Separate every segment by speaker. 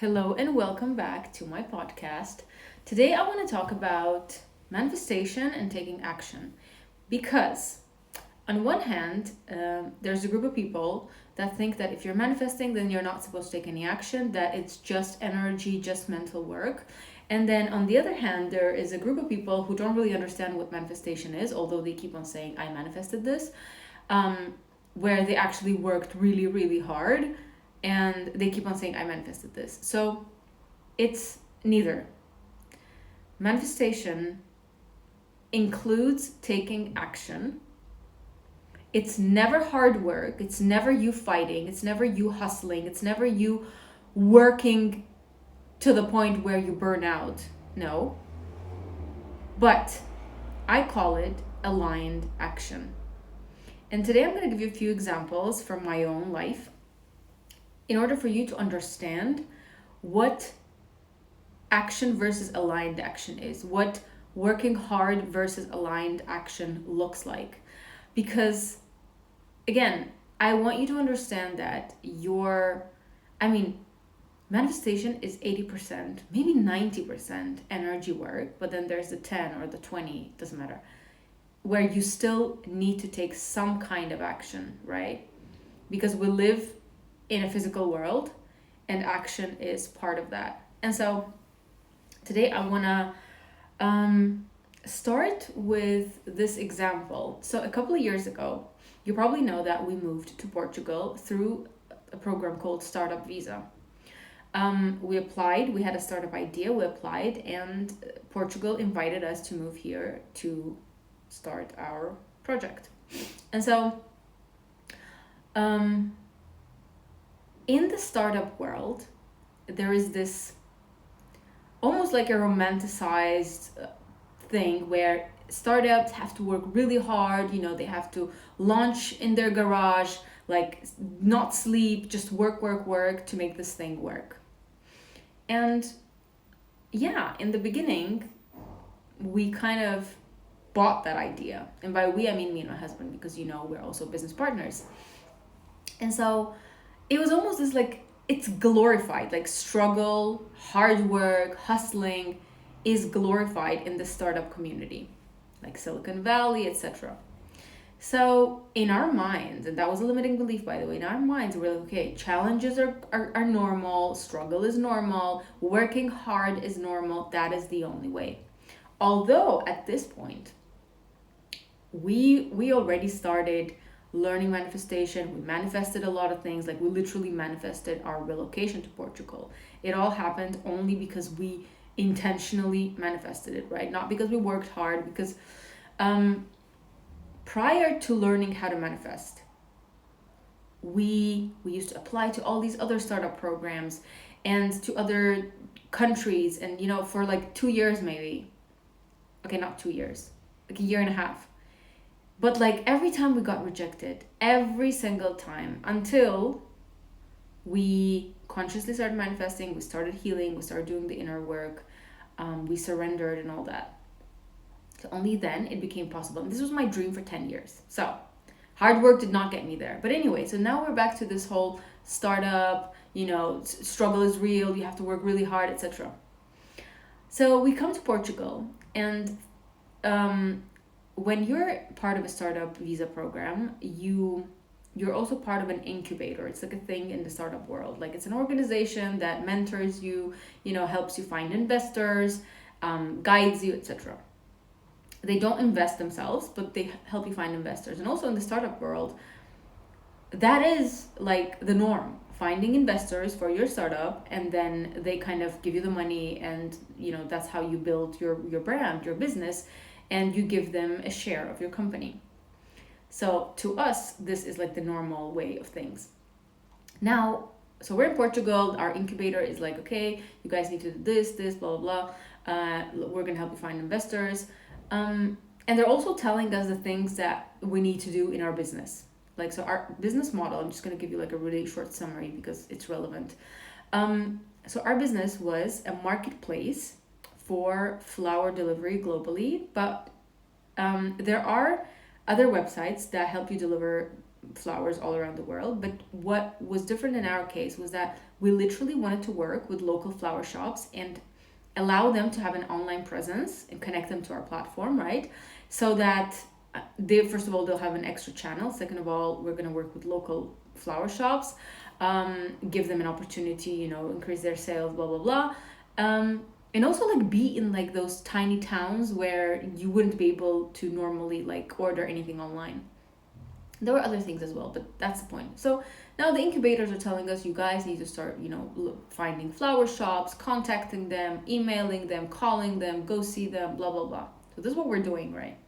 Speaker 1: Hello and welcome back to my podcast. Today I want to talk about manifestation and taking action because, on one hand, there's a group of people that think that if you're manifesting, then you're not supposed to take any action, that it's just energy, just mental work. And then on the other hand, there is a group of people who don't really understand what manifestation is, although they keep on saying, I manifested this, where they actually worked really, really hard and they keep on saying, I manifested this. So it's neither. Manifestation includes taking action. It's never hard work. It's never you fighting. It's never you hustling. It's never you working to the point where you burn out. No. But I call it aligned action. And today I'm going to give you a few examples from my own life in order for you to understand what action versus aligned action is, what working hard versus aligned action looks like. Because, again, I want you to understand that manifestation is 80%, maybe 90% energy work, but then there's the 10 or the 20, doesn't matter, where you still need to take some kind of action, right? Because we live in a physical world and action is part of that. And so today I want to start with this example. So a couple of years ago, you probably know that we moved to Portugal through a program called Startup Visa. We applied, we had a startup idea, we applied, and Portugal invited us to move here to start our project. And so in the startup world, there is this almost like a romanticized thing where startups have to work really hard, they have to launch in their garage, like not sleep, just work to make this thing work. And yeah, in the beginning, we kind of bought that idea. And by we, I mean me and my husband, because we're also business partners. And so it was almost this like, it's glorified, like struggle, hard work, hustling is glorified in the startup community, like Silicon Valley, etc. So in our minds, and that was a limiting belief, by the way, in our minds, we're like, okay, challenges are normal, struggle is normal, working hard is normal, that is the only way. Although at this point, we already started learning manifestation. We manifested a lot of things, like we literally manifested our relocation to Portugal. It all happened only because we intentionally manifested it, right? Not because we worked hard, because prior to learning how to manifest, we used to apply to all these other startup programs and to other countries, and for like 2 years maybe. Okay, not 2 years, like a year and a half. But like every time we got rejected, every single time, until we consciously started manifesting, we started healing, we started doing the inner work, we surrendered and all that. So only then it became possible. And this was my dream for 10 years. So hard work did not get me there. But anyway, so now we're back to this whole startup, struggle is real, you have to work really hard, etc. So we come to Portugal, and when you're part of a startup visa program, you're also part of an incubator. It's like a thing in the startup world. Like it's an organization that mentors you, helps you find investors, guides you, etc. They don't invest themselves, but they help you find investors. And also in the startup world, that is like the norm. Finding investors for your startup, and then they kind of give you the money, and that's how you build your brand, your business, and you give them a share of your company. So to us, this is like the normal way of things. Now, so we're in Portugal, our incubator is like, okay, you guys need to do this, blah, blah, blah. We're gonna help you find investors. And they're also telling us the things that we need to do in our business. Like, so our business model, I'm just gonna give you like a really short summary because it's relevant. So our business was a marketplace for flower delivery globally, but there are other websites that help you deliver flowers all around the world. But what was different in our case was that we literally wanted to work with local flower shops and allow them to have an online presence and connect them to our platform, right? So that they, first of all, they'll have an extra channel. Second of all, we're going to work with local flower shops, give them an opportunity, increase their sales, blah, blah, blah. And also like be in like those tiny towns where you wouldn't be able to normally like order anything online. There were other things as well, but that's the point. So now the incubators are telling us, you guys need to start, finding flower shops, contacting them, emailing them, calling them, go see them, blah, blah, blah. So this is what we're doing, right?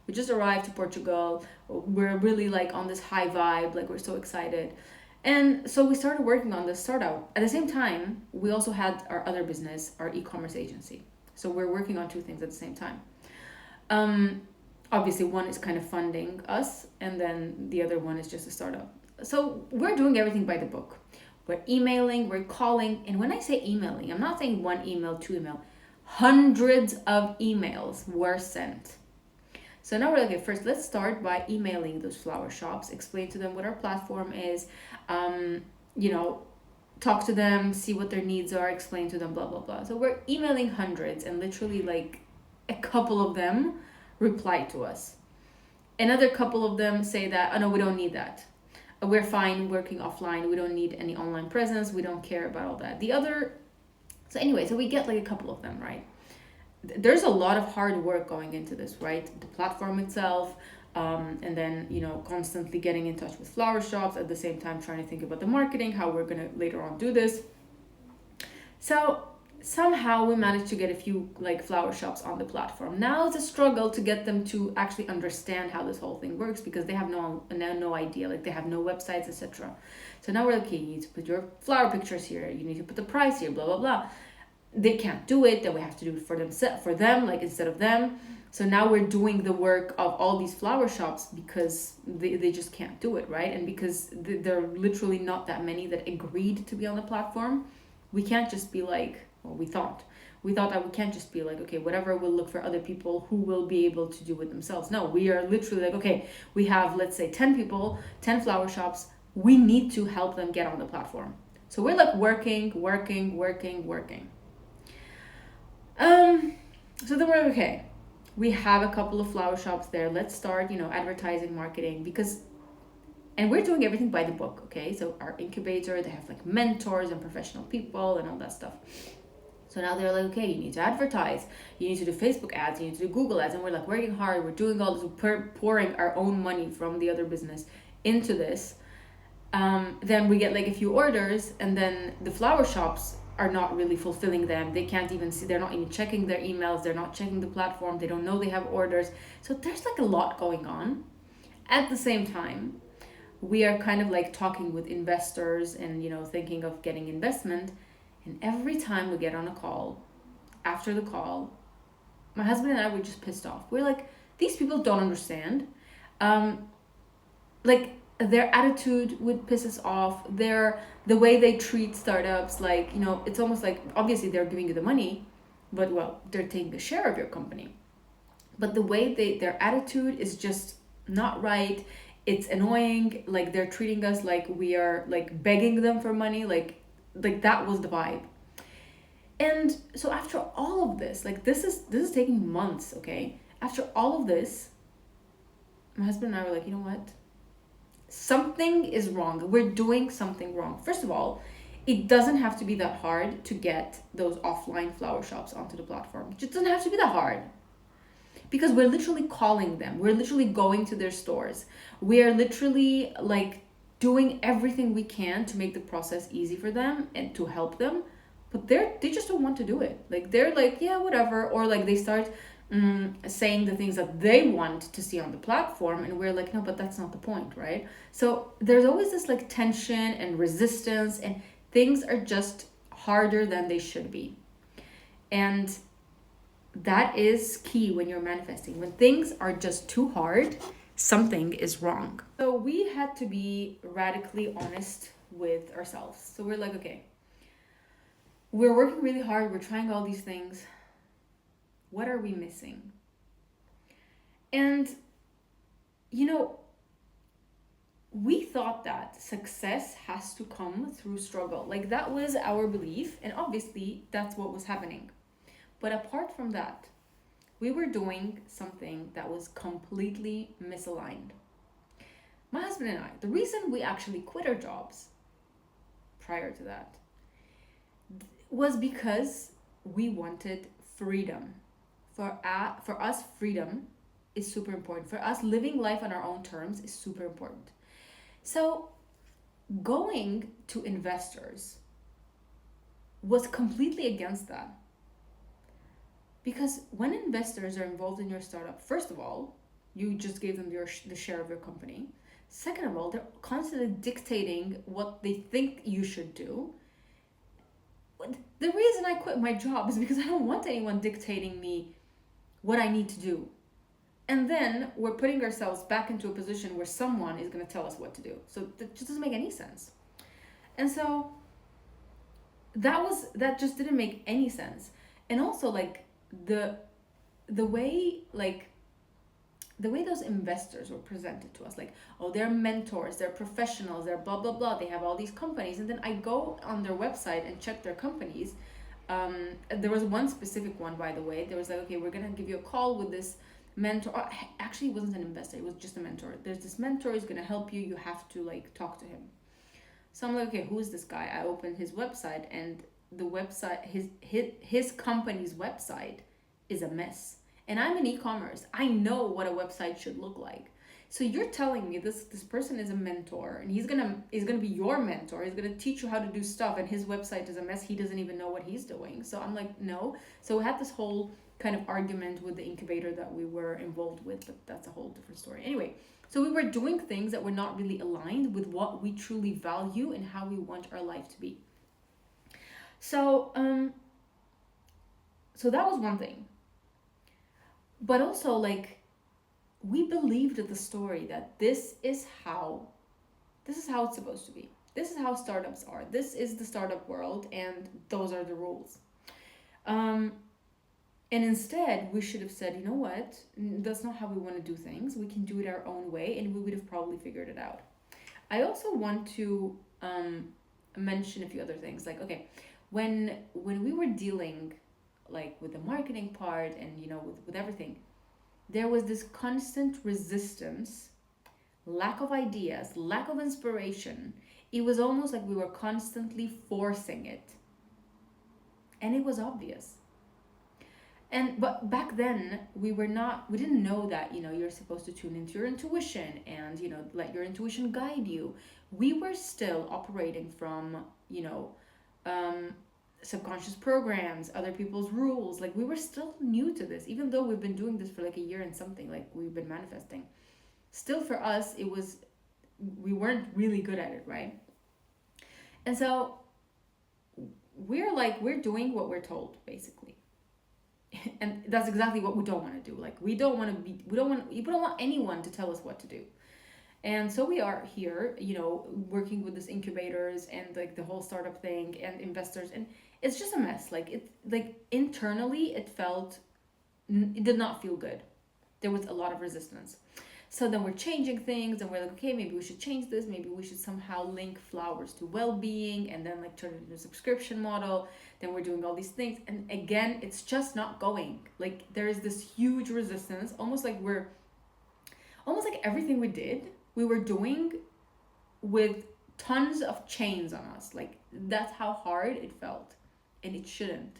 Speaker 1: We just arrived to Portugal. We're really like on this high vibe, like we're so excited. And so we started working on this startup. At the same time, we also had our other business, our e-commerce agency. So we're working on two things at the same time. Obviously, one is kind of funding us, and then the other one is just a startup. So we're doing everything by the book. We're emailing, we're calling. And when I say emailing, I'm not saying one email, two email. Hundreds of emails were sent. So now we're like, okay, first let's start by emailing those flower shops, explain to them what our platform is, talk to them, see what their needs are, explain to them, blah, blah, blah. So we're emailing hundreds, and literally like a couple of them reply to us. Another couple of them say that, oh no, we don't need that. We're fine working offline. We don't need any online presence. We don't care about all that. So we get like a couple of them, right? There's a lot of hard work going into this, right? The platform itself, and then, constantly getting in touch with flower shops, at the same time trying to think about the marketing, how we're going to later on do this. So somehow we managed to get a few like flower shops on the platform. Now it's a struggle to get them to actually understand how this whole thing works, because they have no idea, like they have no websites, etc. So now we're like, okay, you need to put your flower pictures here, you need to put the price here, blah, blah, blah. They can't do it, then we have to do it for them, like instead of them. So now we're doing the work of all these flower shops because they just can't do it, right? And because there are literally not that many that agreed to be on the platform, we can't just be like, well, we thought that we can't just be like, okay, whatever, we'll look for other people who will be able to do it themselves. No, we are literally like, okay, we have, let's say 10 people, 10 flower shops, we need to help them get on the platform. So we're like working. So then we're like, okay, we have a couple of flower shops there. Let's start, advertising, marketing, and we're doing everything by the book, okay? So our incubator, they have like mentors and professional people and all that stuff. So now they're like, okay, you need to advertise, you need to do Facebook ads, you need to do Google ads, and we're like working hard, we're doing all this, we're pouring our own money from the other business into this. Then we get like a few orders, and then the flower shops are not really fulfilling them. They can't even see, they're not even checking their emails, they're not checking the platform, they don't know they have orders. So there's like a lot going on. At the same time, we are kind of like talking with investors and, thinking of getting investment. And every time we get on a call, after the call, my husband and I were just pissed off. We're like, these people don't understand. Their attitude would piss us off. The way they treat startups, like, it's almost like, obviously they're giving you the money, but well, they're taking a share of your company. But the way their attitude is just not right. It's annoying. Like they're treating us like we are like begging them for money. Like that was the vibe. And so after all of this, like this is taking months, okay? After all of this, my husband and I were like, you know what? Something is wrong. We're doing something wrong. First of all, it doesn't have to be that hard to get those offline flower shops onto the platform. It just doesn't have to be that hard. Because we're literally calling them. We're literally going to their stores. We are literally like doing everything we can to make the process easy for them and to help them. But they just don't want to do it. Like they're like, yeah, whatever. Or like they start saying the things that they want to see on the platform, and we're like, no, but that's not the point, right? So there's always this like tension and resistance, and things are just harder than they should be. And that is key when you're manifesting. When things are just too hard, something is wrong. So we had to be radically honest with ourselves. So we're like, okay, we're working really hard, we're trying all these things. What are we missing? And, we thought that success has to come through struggle. Like that was our belief, and obviously that's what was happening. But apart from that, we were doing something that was completely misaligned. My husband and I, the reason we actually quit our jobs prior to that was because we wanted freedom. For us, freedom is super important. For us, living life on our own terms is super important. So, going to investors was completely against that. Because when investors are involved in your startup, first of all, you just gave them the share of your company. Second of all, they're constantly dictating what they think you should do. The reason I quit my job is because I don't want anyone dictating me what I need to do. And then we're putting ourselves back into a position where someone is going to tell us what to do. So that just doesn't make any sense. And so that just didn't make any sense. And also like the way those investors were presented to us, like, oh, they're mentors, they're professionals, they're blah blah blah, they have all these companies, and then I go on their website and check their companies. There was one specific one, by the way. There was like, okay, we're gonna give you a call with this mentor. Actually, it wasn't an investor, it was just a mentor. There's this mentor, is gonna help you, you have to like talk to him. So I'm like, okay, who is this guy? I opened his website, and the website, his company's website is a mess. And I'm in e-commerce. I know what a website should look like. So you're telling me this person is a mentor, and he's gonna be your mentor. He's gonna teach you how to do stuff, and his website is a mess. He doesn't even know what he's doing. So I'm like, no. So we had this whole kind of argument with the incubator that we were involved with, but that's a whole different story. Anyway, so we were doing things that were not really aligned with what we truly value and how we want our life to be. So so that was one thing. But also, like, we believed the story that this is how it's supposed to be. This is how startups are. This is the startup world, and those are the rules. And instead, we should have said, you know what? That's not how we want to do things. We can do it our own way, and we would have probably figured it out. I also want to mention a few other things. Like, okay, when we were dealing like with the marketing part and with everything, there was this constant resistance, lack of ideas, lack of inspiration. It was almost like we were constantly forcing it, and it was obvious. But back then we didn't know that you're supposed to tune into your intuition and let your intuition guide you. We were still operating from subconscious programs, other people's rules. Like, we were still new to this, even though we've been doing this for like a year and something. Like, we've been manifesting. Still, for us, we weren't really good at it, right? And so we're doing what we're told, basically. And that's exactly what we don't want to do. Like, we don't want anyone to tell us what to do. And so we are here, working with these incubators and like the whole startup thing and investors, and it's just a mess. Like internally, it did not feel good. There was a lot of resistance. So then we're changing things, and we're like, okay, maybe we should change this. Maybe we should somehow link flowers to well-being, and then like turn it into a subscription model. Then we're doing all these things, and again, it's just not going. Like, there is this huge resistance, almost like everything we did, we were doing with tons of chains on us. Like, that's how hard it felt, and it shouldn't.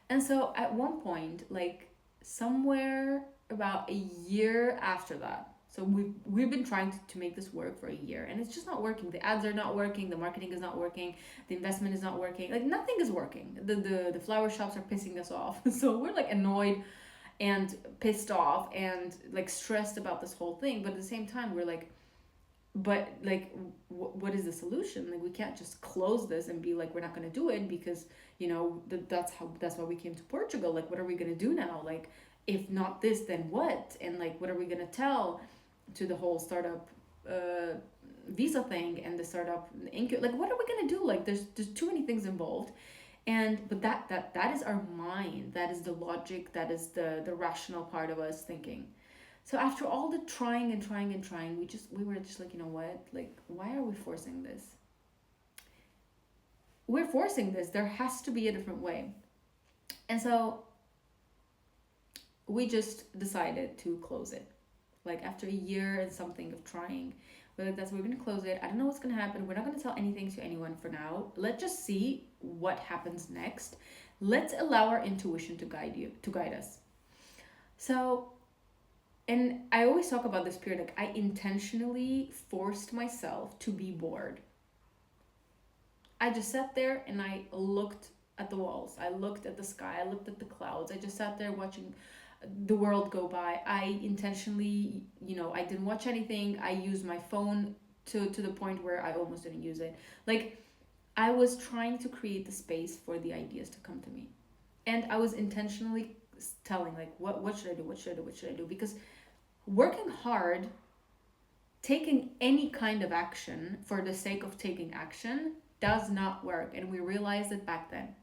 Speaker 1: And so at one point, like somewhere about a year after that, so we've been trying to make this work for a year, and it's just not working. The ads are not working, the marketing is not working, the investment is not working. Like, nothing is working. The flower shops are pissing us off. So we're like annoyed and pissed off and like stressed about this whole thing, but at the same time we're like, but like, what is the solution? Like, we can't just close this and be like, we're not going to do it because that's why we came to Portugal. Like, what are we going to do now? Like, if not this, then what? And like, what are we going to tell to the whole startup visa thing and the startup like, what are we going to do? Like, there's too many things involved. But that is our mind, that is the logic, that is the rational part of us thinking. So after all the trying and trying and trying, we were just like, you know what? Like, why are we forcing this? We're forcing this. There has to be a different way. And so we just decided to close it. Like after a year and something of trying, we're like, we're gonna close it. I don't know what's gonna happen. We're not gonna tell anything to anyone for now. Let's just see what happens next. Let's allow our intuition to guide us. So, and I always talk about this period, like I intentionally forced myself to be bored. I just sat there and I looked at the walls. I looked at the sky. I looked at the clouds. I just sat there watching the world go by. I intentionally, I didn't watch anything. I used my phone to the point where I almost didn't use it. Like, I was trying to create the space for the ideas to come to me. And I was intentionally telling, like, what should I do? What should I do? What should I do? Because working hard, taking any kind of action for the sake of taking action does not work. And we realized it back then.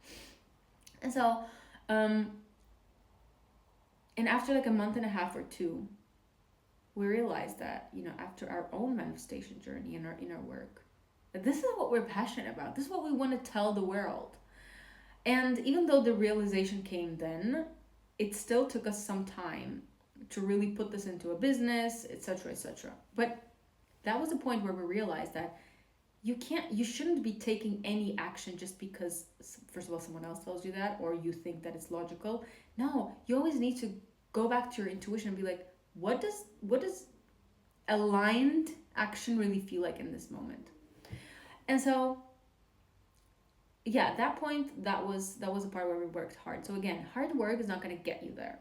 Speaker 1: And so, and after like a month and a half or two, we realized that, after our own manifestation journey and our inner work, that this is what we're passionate about. This is what we want to tell the world. And even though the realization came then, it still took us some time to really put this into a business, etc., etc. But that was the point where we realized that you shouldn't be taking any action just because, first of all, someone else tells you that, or you think that it's logical. No, you always need to go back to your intuition and be like, what does aligned action really feel like in this moment? And so, yeah, at that point, that was a part where we worked hard. So again, hard work is not going to get you there.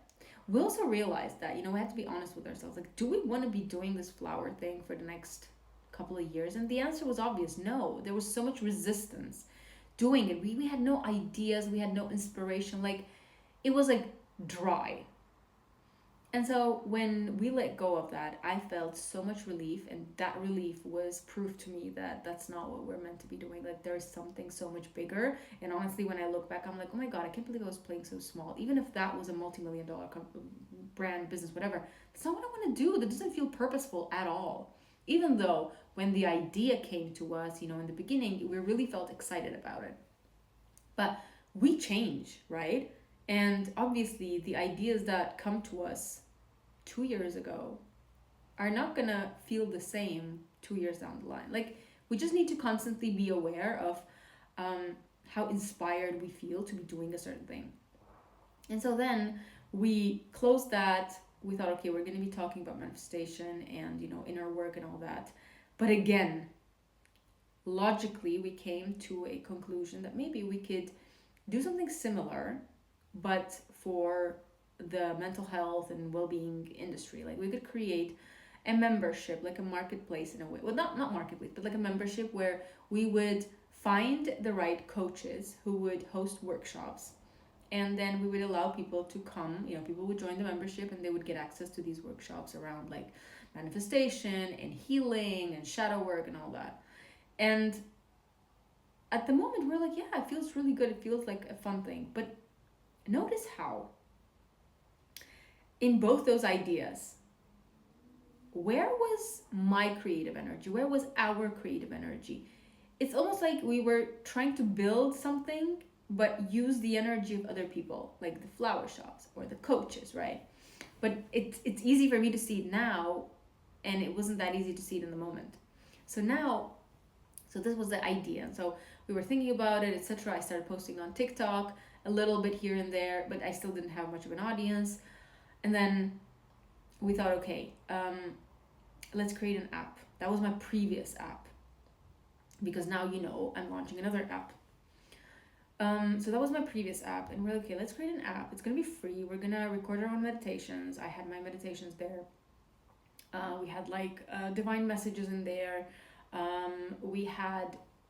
Speaker 1: We also realized that, we have to be honest with ourselves. Like, do we want to be doing this flower thing for the next couple of years? And the answer was obvious. No. There was so much resistance doing it. We had no ideas. We had no inspiration. Like, it was like dry. And so when we let go of that, I felt so much relief, and that relief was proof to me that that's not what we're meant to be doing. Like, there's something so much bigger. And honestly, when I look back, I'm like, oh my God, I can't believe I was playing so small. Even if that was a multi-million-dollar brand, business, whatever, that's not what I want to do. That doesn't feel purposeful at all. Even though when the idea came to us, in the beginning, we really felt excited about it. But we change, right? And obviously, the ideas that come to us 2 years ago are not gonna feel the same 2 years down the line. Like, we just need to constantly be aware of how inspired we feel to be doing a certain thing. And so then we closed that. We thought, okay, we're gonna be talking about manifestation and inner work and all that. But again, logically, we came to a conclusion that maybe we could do something similar, but for the mental health and well-being industry. Like, we could create a membership, like a marketplace in a way. Well, not marketplace, but like a membership where we would find the right coaches who would host workshops, and then we would allow people to come. People would join the membership and they would get access to these workshops around like manifestation and healing and shadow work and all that. And at the moment, we're like, yeah, it feels really good. It feels like a fun thing. But notice how in both those ideas, where was my creative energy? Where was our creative energy? It's almost like we were trying to build something, but use the energy of other people, like the flower shops or the coaches, right? But it's easy for me to see it now, and it wasn't that easy to see it in the moment. So this was the idea. And so we were thinking about it, etc. I started posting on TikTok a little bit here and there, but I still didn't have much of an audience. And then we thought, okay, let's create an app. That was my previous app, because now I'm launching another app. So that was my previous app, and we're like, okay, let's create an app. It's gonna be free. We're gonna record our own meditations. I had my meditations there. We had like divine messages in there.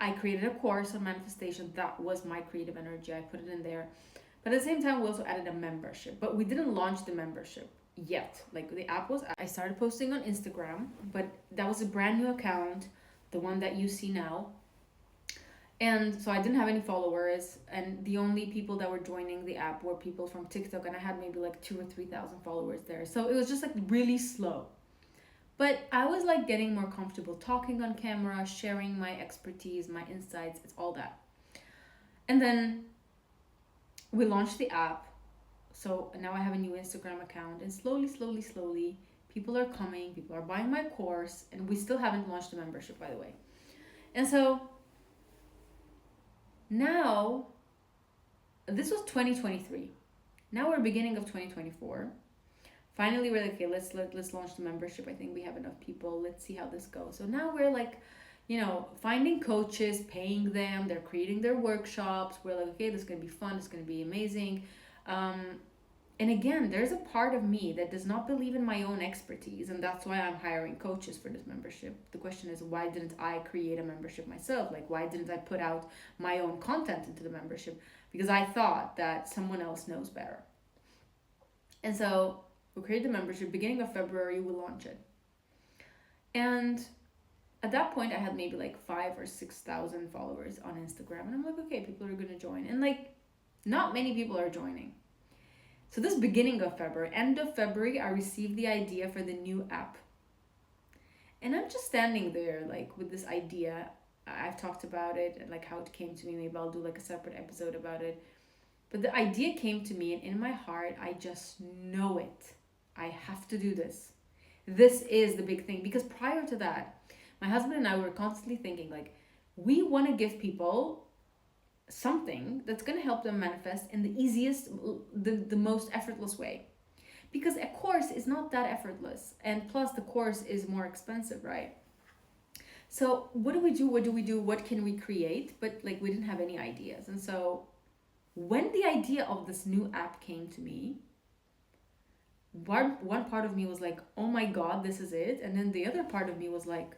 Speaker 1: I created a course on manifestation. That was my creative energy. I put it in there. But at the same time, we also added a membership, but we didn't launch the membership yet. Like, the app I started posting on Instagram, but that was a brand new account, the one that you see now. And so I didn't have any followers, and the only people that were joining the app were people from TikTok, and I had maybe like 2 or 3 thousand followers there. So it was just like really slow. But I was like getting more comfortable talking on camera, sharing my expertise, my insights, it's all that. And then we launched the app. So now I have a new Instagram account, and slowly, people are coming, people are buying my course, and we still haven't launched the membership, by the way. And so now, this was 2023. Now we're beginning of 2024. Finally, we're like, okay, let's launch the membership. I think we have enough people. Let's see how this goes. So now we're like, finding coaches, paying them. They're creating their workshops. We're like, okay, this is gonna be fun. It's gonna be amazing. And again, there's a part of me that does not believe in my own expertise, and that's why I'm hiring coaches for this membership. The question is, why didn't I create a membership myself? Like, why didn't I put out my own content into the membership? Because I thought that someone else knows better. And so we created the membership. Beginning of February, we launch it. And at that point, I had maybe like 5,000 or 6,000 followers on Instagram. And I'm like, okay, people are going to join. And like, not many people are joining. So this beginning of February, end of February, I received the idea for the new app. And I'm just standing there like with this idea. I've talked about it and like how it came to me. Maybe I'll do like a separate episode about it. But the idea came to me, and in my heart, I just know it. I have to do this. This is the big thing. Because prior to that, my husband and I were constantly thinking like, we want to give people something that's going to help them manifest in the easiest, the most effortless way. Because a course is not that effortless, and plus the course is more expensive, right? So what do we do? What can we create? But like, we didn't have any ideas. And so when the idea of this new app came to me, one part of me was like, oh my God, this is it. And then the other part of me was like,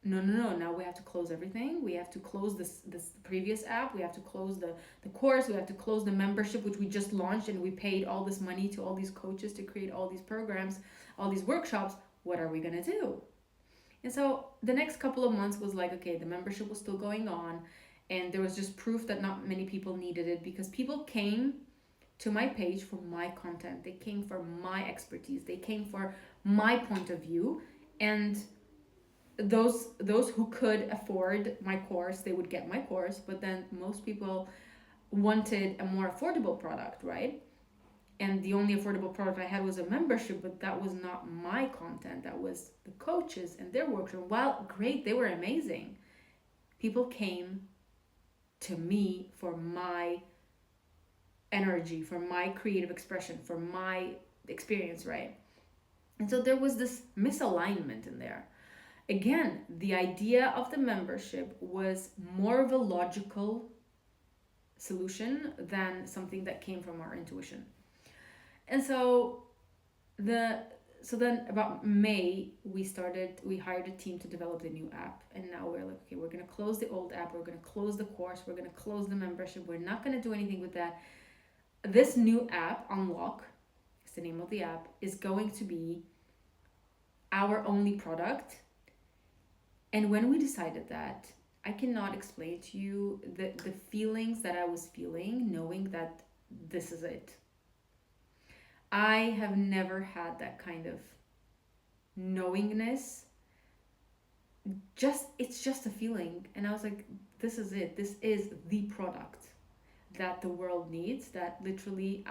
Speaker 1: no, now we have to close everything. We have to close this previous app. We have to close the course. We have to close the membership, which we just launched, and we paid all this money to all these coaches to create all these programs, all these workshops. What are we going to do? And so the next couple of months was like, okay, the membership was still going on, and there was just proof that not many people needed it, because people came to my page for my content. They came for my expertise. They came for my point of view. And those who could afford my course, they would get my course. But then most people wanted a more affordable product, right? And the only affordable product I had was a membership, but that was not my content. That was the coaches and their workshop. While great, they were amazing. People came to me for my energy, for my creative expression, for my experience, right? And so there was this misalignment in there. Again, the idea of the membership was more of a logical solution than something that came from our intuition. And so then about May, we hired a team to develop the new app. And now we're like, okay, we're going to close the old app. We're going to close the course. We're going to close the membership. We're not going to do anything with that. This new app, Unlock, is the name of the app, is going to be our only product. And when we decided that, I cannot explain to you the feelings that I was feeling, knowing that this is it. I have never had that kind of knowingness. It's just a feeling. And I was like, this is it. This is the product that the world needs, that literally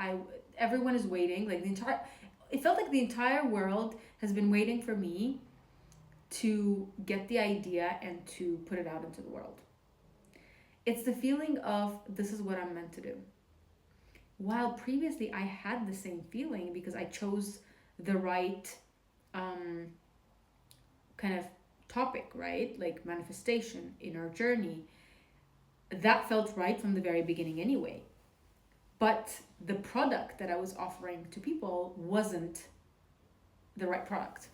Speaker 1: everyone is waiting. Like it felt like the entire world has been waiting for me to get the idea and to put it out into the world. It's the feeling of, this is what I'm meant to do. While previously I had the same feeling because I chose the right kind of topic, right? Like manifestation, inner journey. That felt right from the very beginning anyway. But the product that I was offering to people wasn't the right product.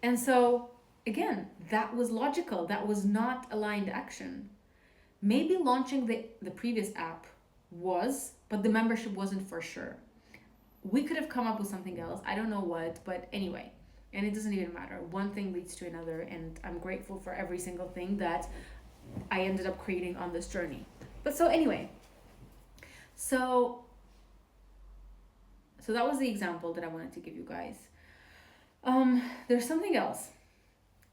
Speaker 1: And so, again, that was logical. That was not aligned action. Maybe launching the previous app was, but the membership wasn't for sure. We could have come up with something else. I don't know what, but anyway. And it doesn't even matter. One thing leads to another, and I'm grateful for every single thing that I ended up creating on this journey. But so anyway, so so that was the example that I wanted to give you guys. There's something else.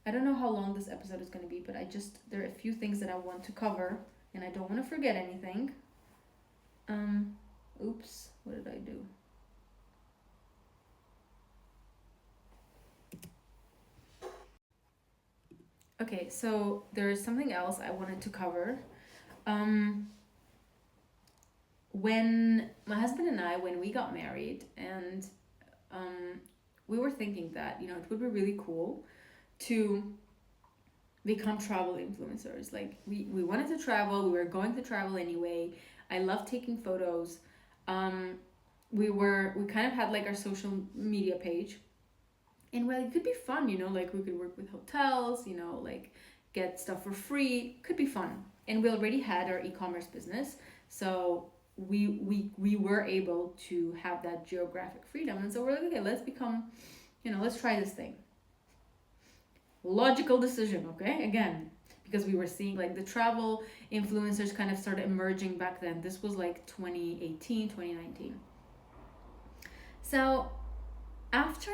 Speaker 1: I don't know how long this episode is going to be, but there are a few things that I want to cover, and I don't want to forget anything. Oops, what did I do? Okay, so there is something else I wanted to cover. When my husband and I, when we got married, and we were thinking that, you know, it would be really cool to become travel influencers. Like we wanted to travel, we were going to travel anyway. I love taking photos. We kind of had like our social media page, and well, it could be fun, you know, like we could work with hotels, you know, like get stuff for free. Could be fun. And we already had our e-commerce business, so we were able to have that geographic freedom. And so we're like, okay, let's become, you know, let's try this thing. Logical decision, okay? Again, because we were seeing like the travel influencers kind of started emerging back then. This was like 2018, 2019. So after,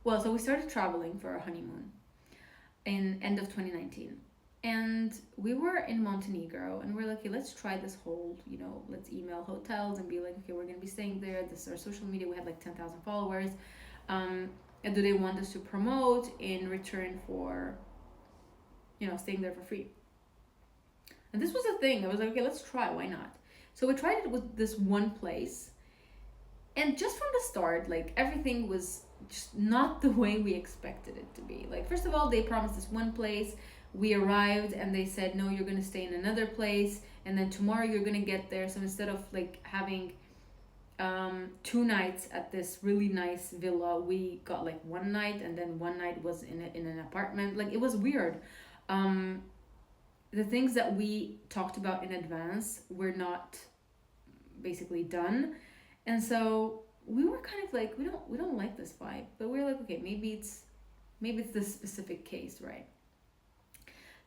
Speaker 1: well, so we started traveling for our honeymoon in end of 2019. And we were in Montenegro, and we're like, okay, let's try this whole, you know, let's email hotels and be like, okay, we're going to be staying there. This is our social media. We had like 10,000 followers. And do they want us to promote in return for, you know, staying there for free? And this was a thing. I was like, okay, let's try. Why not? So we tried it with this one place. And just from the start, like everything was just not the way we expected it to be. Like, first of all, they promised us one place. We arrived and they said, no, you're going to stay in another place. And then tomorrow you're going to get there. So instead of like having 2 nights at this really nice villa, we got like 1 night, and then 1 night was in an apartment. Like, it was weird. The things that we talked about in advance were not basically done, and so we were kind of like, we don't like this vibe. But we're like, okay, maybe it's this specific case, right?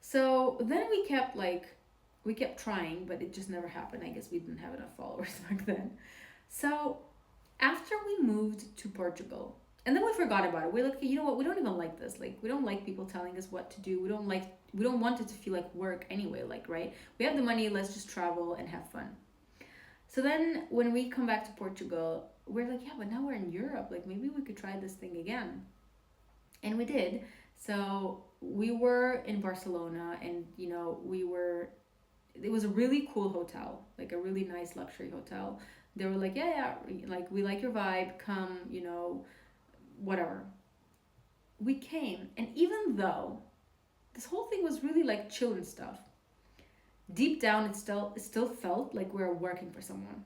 Speaker 1: So then we kept trying, but it just never happened. I guess we didn't have enough followers back then. So after we moved to Portugal, and then we forgot about it. We're like, okay, you know what? We don't even like this. Like, we don't like people telling us what to do. We don't want it to feel like work anyway. Like, right? We have the money. Let's just travel and have fun. So then when we come back to Portugal, we're like, yeah, but now we're in Europe. Like, maybe we could try this thing again. And we did. So we were in Barcelona, and, you know, it was a really cool hotel, like a really nice luxury hotel. They were like, yeah, like, we like your vibe, come, you know, whatever. We came, and even though this whole thing was really like children stuff, deep down it still felt like we were working for someone.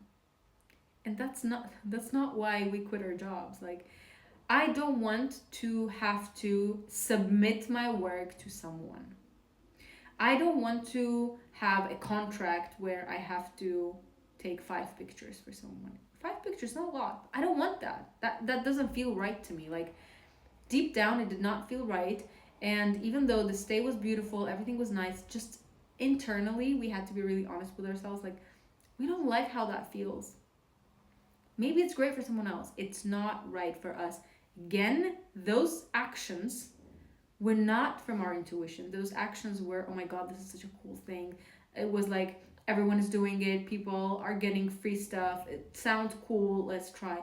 Speaker 1: And that's not why we quit our jobs. Like, I don't want to have to submit my work to someone. I don't want to have a contract where I have to take 5 pictures for someone. 5 pictures, not a lot. I don't want that. That doesn't feel right to me. Like, deep down, it did not feel right. And even though the stay was beautiful, everything was nice, just internally, we had to be really honest with ourselves. Like, we don't like how that feels. Maybe it's great for someone else. It's not right for us. Again, those actions were not from our intuition. Those actions were, oh my God, this is such a cool thing. It was like, everyone is doing it. People are getting free stuff. It sounds cool. Let's try.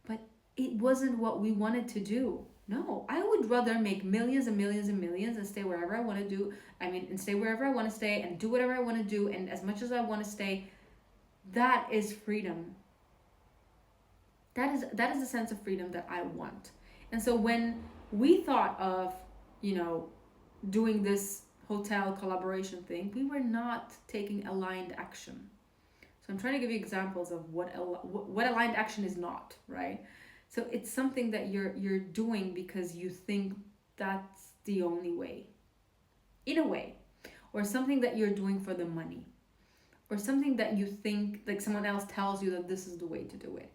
Speaker 1: But it wasn't what we wanted to do. No, I would rather make millions and millions and millions and stay wherever I want to do. And stay wherever I want to stay and do whatever I want to do and as much as I want to stay. That is freedom. That is the sense of freedom that I want. And so when we thought of, you know, doing this hotel collaboration thing, we were not taking aligned action. So I'm trying to give you examples of what aligned action is not, right? So it's something that you're doing because you think that's the only way, in a way, or something that you're doing for the money, or something that you think, like, someone else tells you that this is the way to do it.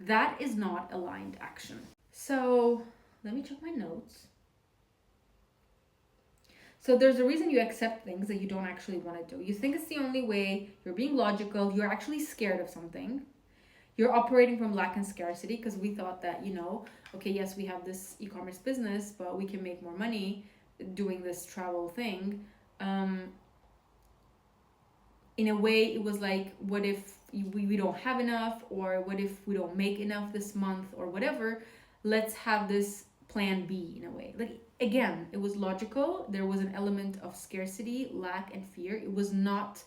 Speaker 1: That is not aligned action. So let me check my notes. So there's a reason you accept things that you don't actually want to do. You think it's the only way, you're being logical, you're actually scared of something. You're operating from lack and scarcity because we thought that, okay, yes, we have this e-commerce business, but we can make more money doing this travel thing. In a way, it was like, what if we don't have enough, or what if we don't make enough this month, or whatever. Let's have this plan B in a way. Like, again, it was logical. There was an element of scarcity, lack, and fear. It was not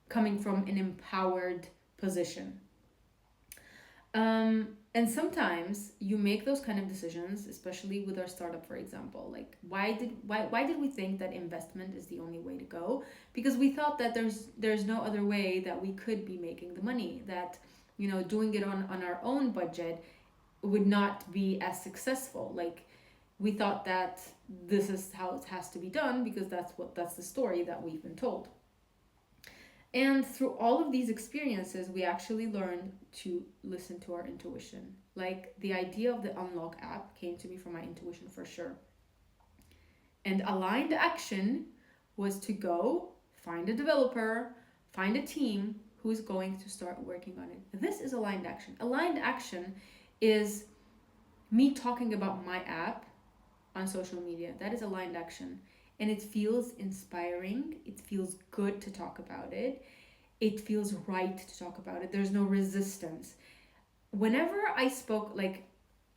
Speaker 1: coming from an empowered position. And sometimes you make those kind of decisions, especially with our startup, for example. Like, why did we think that investment is the only way to go? Because we thought that there's no other way that we could be making the money, that doing it on our own budget would not be as successful. Like, we thought that this is how it has to be done because that's the story that we've been told. And through all of these experiences, we actually learned to listen to our intuition. Like, the idea of the Unlock app came to me from my intuition for sure. And aligned action was to go find a developer, find a team who's going to start working on it. This is aligned action. Aligned action is me talking about my app on social media. That is aligned action. And it feels inspiring. It feels good to talk about it. It feels right to talk about it. There's no resistance. Whenever I spoke, like,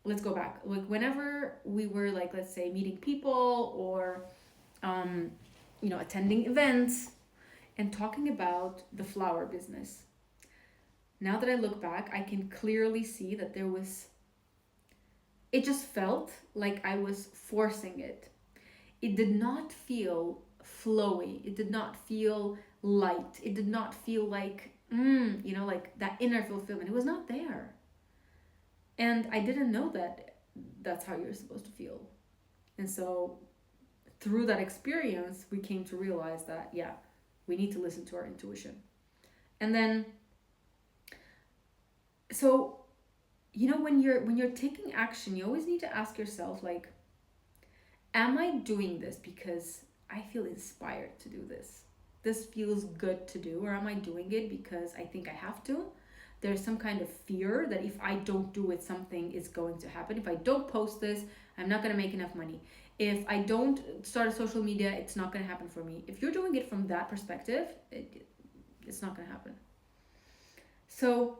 Speaker 1: let's go back. Like, whenever we were, like, let's say, meeting people or, attending events and talking about the flower business. Now that I look back, I can clearly see that it just felt like I was forcing it. It did not feel flowy. It did not feel light. It did not feel like, like that inner fulfillment. It was not there. And I didn't know that that's how you're supposed to feel. And so through that experience, we came to realize that, yeah, we need to listen to our intuition. And then, so, when you're taking action, you always need to ask yourself, like, am I doing this because I feel inspired to do this? This feels good to do, or am I doing it because I think I have to? There's some kind of fear that if I don't do it, something is going to happen. If I don't post this, I'm not going to make enough money. If I don't start a social media, it's not going to happen for me. If you're doing it from that perspective, it's not going to happen. So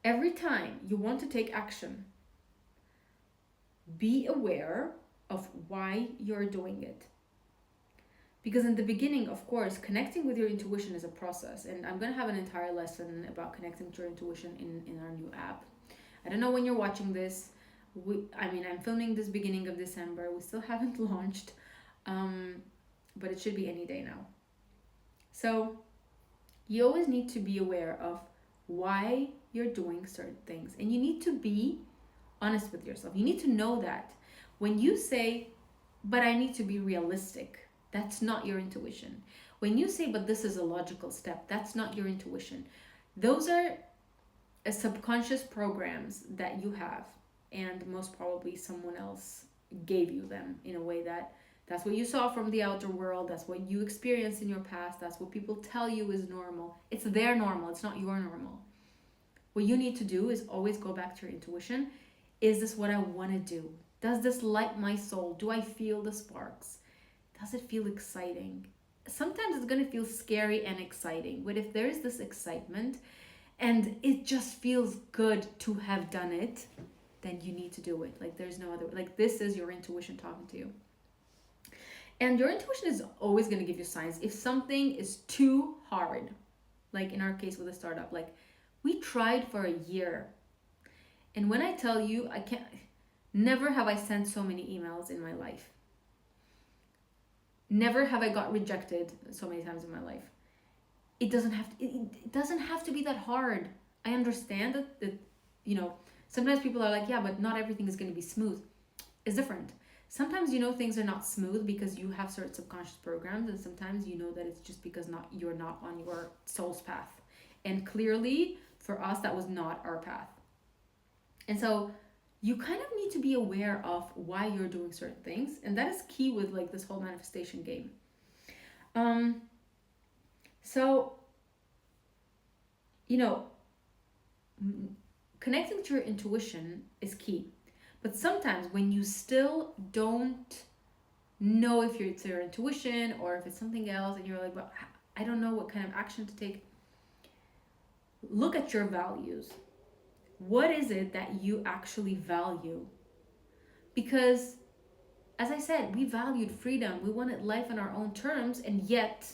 Speaker 1: every time you want to take action, be aware of why you're doing it. Because in the beginning, of course, connecting with your intuition is a process. And I'm going to have an entire lesson about connecting to your intuition in our new app. I don't know when you're watching this. I'm filming this beginning of December. We still haven't launched, but it should be any day now. So you always need to be aware of why you're doing certain things. And you need to be honest with yourself. You need to know that. When you say, but I need to be realistic, that's not your intuition. When you say, but this is a logical step, that's not your intuition. Those are subconscious programs that you have, and most probably someone else gave you them in a way that's what you saw from the outer world, that's what you experienced in your past, that's what people tell you is normal. It's their normal, it's not your normal. What you need to do is always go back to your intuition. Is this what I want to do? Does this light my soul? Do I feel the sparks? Does it feel exciting? Sometimes it's going to feel scary and exciting, but if there is this excitement and it just feels good to have done it, then you need to do it. Like, there's no other, like, this is your intuition talking to you. And your intuition is always going to give you signs. If something is too hard, like in our case with a startup, like, we tried for a year. And when I tell you, never have I sent so many emails in my life. Never have I got rejected so many times in my life. It doesn't have to be that hard. I understand that sometimes people are like, yeah, but not everything is going to be smooth. It's different. Sometimes things are not smooth because you have certain subconscious programs, and sometimes that it's just because you're not on your soul's path. And clearly, for us, that was not our path. And so you kind of need to be aware of why you're doing certain things, and that is key with like this whole manifestation game. um so you know, connecting to your intuition is key, but sometimes when you still don't know if it's your intuition or if it's something else, and you're like, but I don't know what kind of action to take, look at your values. What is it that you actually value? Because, as I said, we valued freedom. We wanted life on our own terms, and yet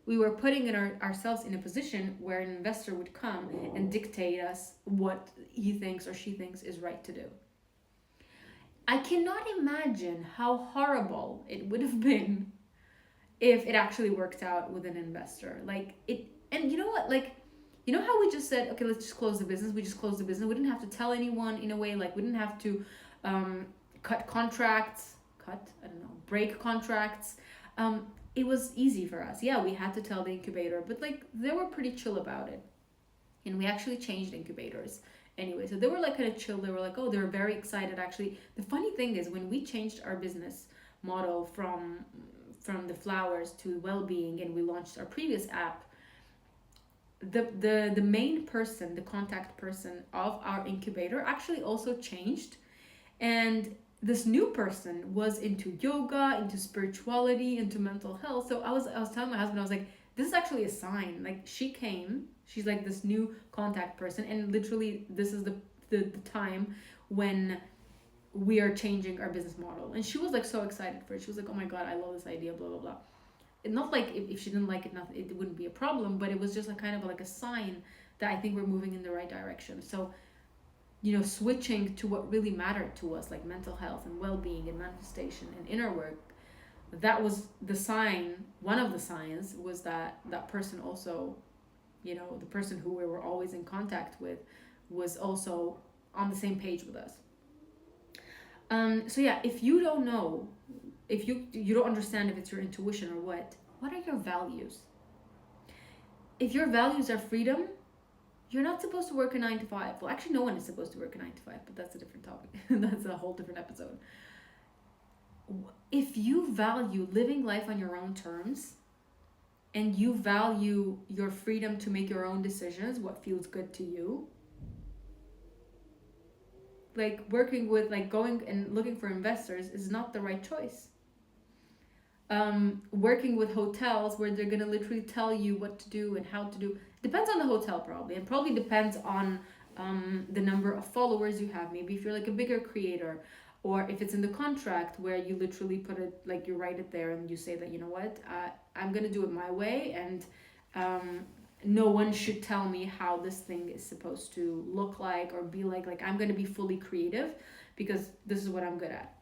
Speaker 1: we were putting ourselves in a position where an investor would come and dictate us what he thinks or she thinks is right to do. I cannot imagine how horrible it would have been if it actually worked out with an investor. Like it, and you know what? Like, you know how we just said, okay, let's just close the business. We just closed the business. We didn't have to tell anyone in a way. Like we didn't have to cut contracts, break contracts. It was easy for us. Yeah, we had to tell the incubator, but like they were pretty chill about it. And we actually changed incubators anyway. So they were like kind of chill. They were like, oh, they were very excited. Actually, the funny thing is when we changed our business model from the flowers to well-being, and we launched our previous app, the main person, the contact person of our incubator actually also changed. And this new person was into yoga, into spirituality, into mental health. So I was telling my husband, I was like, this is actually a sign. Like she's like this new contact person, and literally this is the time when we are changing our business model. And she was like so excited for it. She was like, oh my god, I love this idea, blah blah blah. And not like if she didn't like it, nothing, it wouldn't be a problem, but it was just a kind of like a sign that I think we're moving in the right direction. So, you know, switching to what really mattered to us, like mental health and well-being and manifestation and inner work, that was the sign. One of the signs was that that person also, you know, the person who we were always in contact with was also on the same page with us. So yeah, if you don't know, if you don't understand if it's your intuition or what are your values? If your values are freedom, you're not supposed to work a 9 to 5. Well, actually, no one is supposed to work a 9 to 5, but that's a different topic. That's a whole different episode. If you value living life on your own terms, and you value your freedom to make your own decisions, what feels good to you, like working with, like going and looking for investors is not the right choice. Working with hotels where they're gonna literally tell you what to do and how to do, depends on the hotel probably, and probably depends on the number of followers you have. Maybe if you're like a bigger creator, or if it's in the contract where you literally put it, like you write it there and you say that, you know what, I'm gonna do it my way, and no one should tell me how this thing is supposed to look like or be like I'm gonna be fully creative because this is what I'm good at.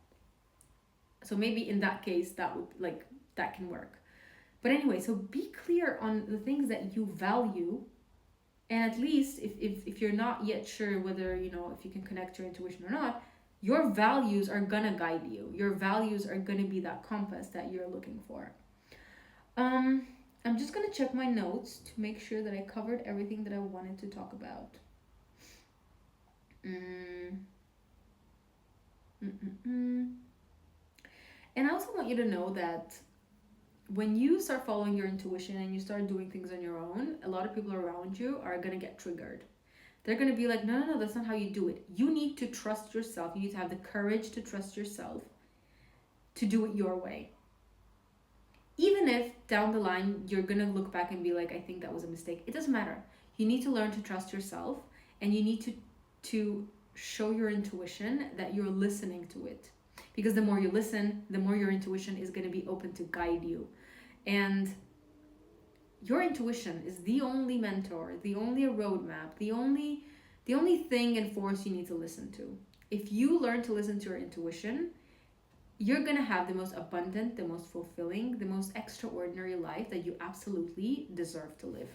Speaker 1: So maybe in that case that would, like, that can work. But anyway, so be clear on the things that you value, and at least if you're not yet sure whether, you know, if you can connect your intuition or not, your values are gonna guide you. Your values are gonna be that compass that you're looking for. I'm just gonna check my notes to make sure that I covered everything that I wanted to talk about. And I also want you to know that when you start following your intuition and you start doing things on your own, a lot of people around you are gonna get triggered. They're gonna be like, no, that's not how you do it. You need to trust yourself. You need to have the courage to trust yourself to do it your way. Even if down the line you're gonna look back and be like, I think that was a mistake. It doesn't matter. You need to learn to trust yourself, and you need to show your intuition that you're listening to it. Because the more you listen, the more your intuition is gonna be open to guide you. And your intuition is the only mentor, the only roadmap, the only thing and force you need to listen to. If you learn to listen to your intuition, you're gonna have the most abundant, the most fulfilling, the most extraordinary life that you absolutely deserve to live.